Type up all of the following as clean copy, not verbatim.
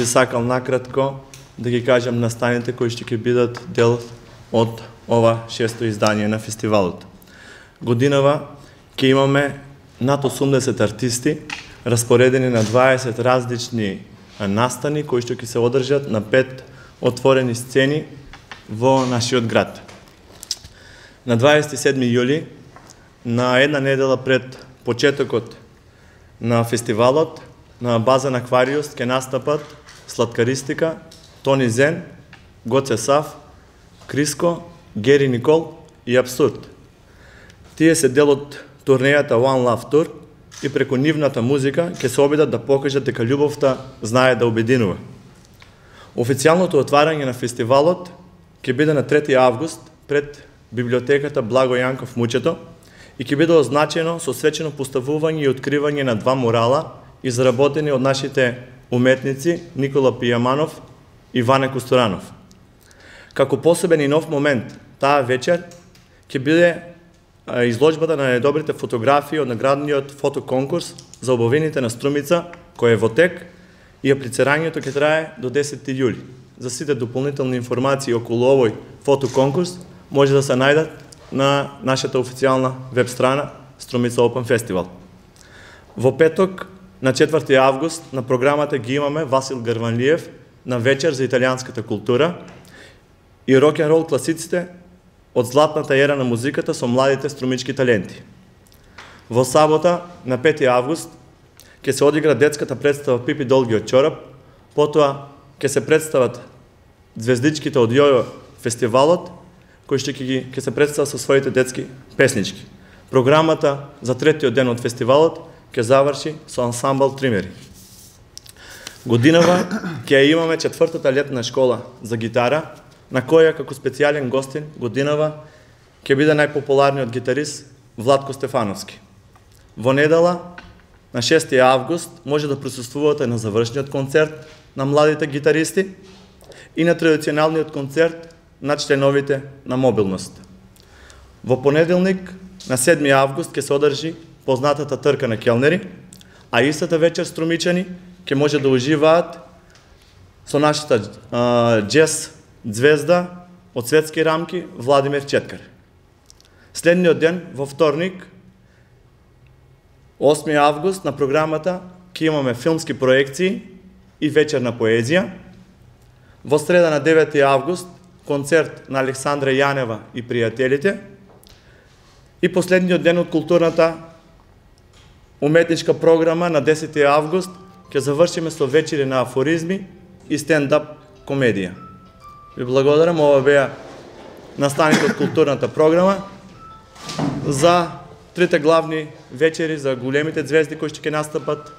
би сакал накратко да ги кажам настаните кои ще ќе бидат дел од ова 6-то издание на фестивалот. Годинава ќе имаме над 80 артисти, распоредени на 20 различни настани, кои што ќе се одржат на 5 отворени сцени во нашиот град. На 27 јули, на една недела пред почетокот на фестивалот, на база на Аквариус ќе настапат Сладкаристика, Тони Зен, Гоце Сав, Криско, Гери Никол и Абсурд. Тие се дел од турнејата One Love Tour и преку нивната музика ќе се обидат да покажат дека љубовта знае да обединува. Официјалното отварање на фестивалот ќе биде на 3 август пред библиотеката Благо Јанков Мучето и ќе биде означено со свечено поставување и откривање на 2 мурала изработени од нашите уметници Никола Пијаманов и Ване Костуранов. Како посебен и нов момент таа вечер ќе биде изложбата на најдобрите фотографии од наградниот фотоконкурс за убавините на Струмица, кој е во тек, и аплицирањето ќе трае до 10 јули. За сите дополнителни информации околу овој фотоконкурс може да се најдат на нашата официјална веб страна Струмица Open Festival. Во петок, на 4 август, на програмата ги имаме Васил Гарванлиев на вечер за италијанската култура и рок-н-рол класиците од златната ера на музиката со младите струмички таленти. Во сабота, на 5 август, ќе се одигра детската представа Пипи Долгиот чорап, потоа ќе се представат звездичките од Јојо фестивалот, кои што ќе се представат со своите детски песнички. Програмата за третиот ден од фестивалот ќе заврши со ансамбл Тримери. Годинава ќе имаме 4-та летна школа за гитара, на која како специјален гостин годинава ќе биде најпопуларниот гитарист Владко Стефановски. Во недела, на 6 август, може да присуствувате на завршниот концерт на младите гитаристи и на традиционалниот концерт на членовите на Мобилност. Во понеделник, на 7 август, ќе се одржи познатата трка на келнери, а истата вечер струмичани ќе може да уживаат со нашата джез звезда од светски рамки Владимир Четкар. Следниот ден, во вторник, 8 август, на програмата ќе имаме филмски проекции и вечер на поезија. Во среда на 9 август, концерт на Александра Јанева и пријателите. И последниот ден од културната уметничка програма на 10 август ќе завршиме со вечери на афоризми и стендап комедија. Ви благодарам, ова беа настаните од културната програма за трите главни вечери за големите звезди кои ќе настапат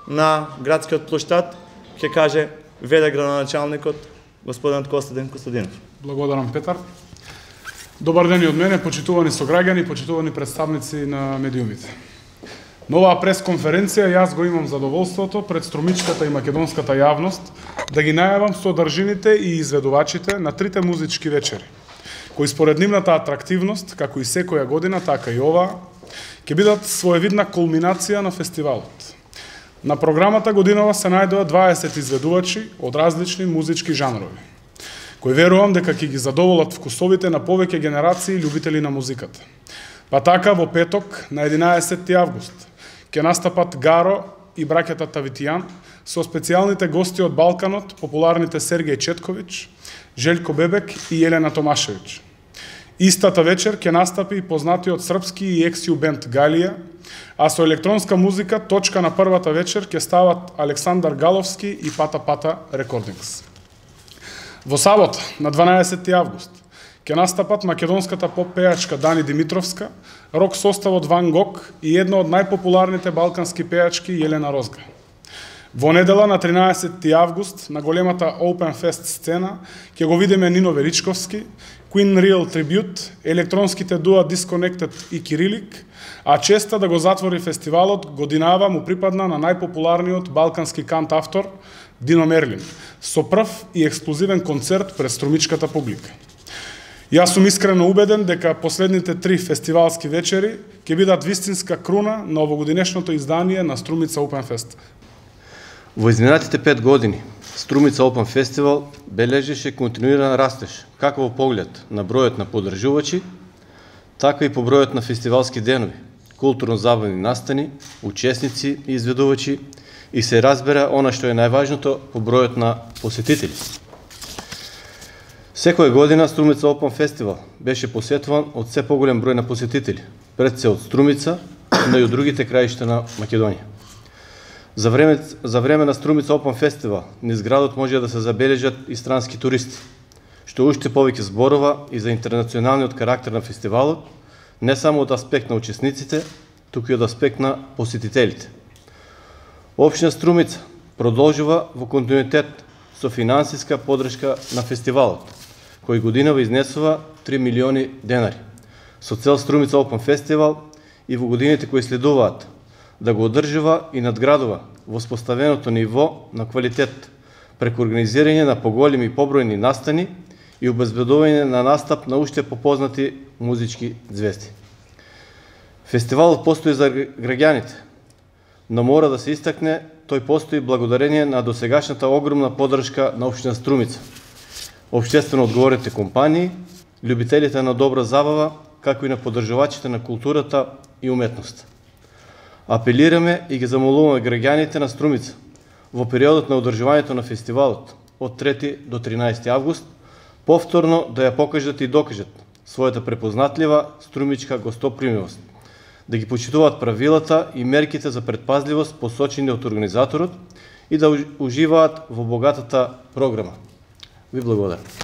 на градскиот плоштад, ќе каже веде градоначалникот господин Костадин Костадинов. Благодарам, Петар. Добар ден и од мене, почитувани сограѓани, почитувани представници на медиумите. На оваа пресконференција јас го имам задоволството пред струмичката и македонската јавност да ги најавам содржините и изведувачите на трите музички вечери, кои според нивната атрактивност, како и секоја година, така и оваа, ќе бидат своевидна кулминација на фестивалот. На програмата годинава се најдоа 20 изведувачи од различни музички жанрови, кои верувам дека ќе ги задоволат вкусовите на повеќе генерации љубители на музиката. Па така, во петок, на 11 август, ќе настапат Гаро и браќата Тавитијан со специјалните гости од Балканот, популарните Сергеј Четковиќ, Желјко Бебек и Елена Томашевиќ. Истата вечер ќе настапи и познатиот српски и ексиу бенд Галија, а со електронска музика точка на првата вечер ќе стават Александар Галовски и Пата Пата Рекордингс. Во сабота, на 12 август, ќе настапат македонската поп пејачка Дани Димитровска, рок составот Ван Гог и една од најпопуларните балкански пејачки Јелена Розга. Во недела на 13 август на големата Open Fest сцена ќе го видиме Нино Величковски, Queen Real Tribute, електронските дуа Disconnected и Кирилик, а честа да го затвори фестивалот годинава му припадна на најпопуларниот балкански кант автор Дино Мерлин, со прв и ексклузивен концерт пред струмичката публика. Јас сум искрено убеден дека последните 3 фестивалски вечери ќе бидат вистинска круна на овогодинешното издание на Струмица Open Fest. Во изминатите 5 години Струмица Open Festival бележеше континуиран растеж, како во поглед на бројот на подржувачи, така и по бројот на фестивалски денови, културно-забавни настани, учесници и изведувачи, и се разбера она што е најважното по бројот на посетители. Секоја година Струмица Open Festival беше посетуван од се поголем број на посетители, пред се од Струмица, но и од другите краишта на Македонија. За време на Струмица Open Festival низ градот може да се забележат и странски туристи, што уште повеќе зборува и за интернационалниот карактер на фестивалот, не само од аспект на учесниците, туку и од аспект на посетителите. Општина Струмица продолжува во континуитет со финансиска поддршка на фестивалот, кој годинава изнесува 3 милиони денари, со цел Струмица Open Festival и во годините кои следуваат да го одржува и надградува воспоставеното ниво на квалитет преку организирање на поголеми и побројни настани и обезбедување на настап на уште попознати музички звезди. Фестивалот постои за граѓаните, но мора да се истакне, тој постои благодарение на досегашната огромна поддршка на општина Струмица, општествено одговорните компании, љубителите на добра забава, како и на поддржувачите на културата и уметноста. Апелираме и ги замолуваме граѓаните на Струмица во периодот на одржувањето на фестивалот од 3 до 13 август повторно да ја покажат и докажат својата препознатлива струмичка гостопримивост, да ги почитуваат правилата и мерките за предпазливост посочени од организаторот и да уживаат во богатата програма. Ви благодарам.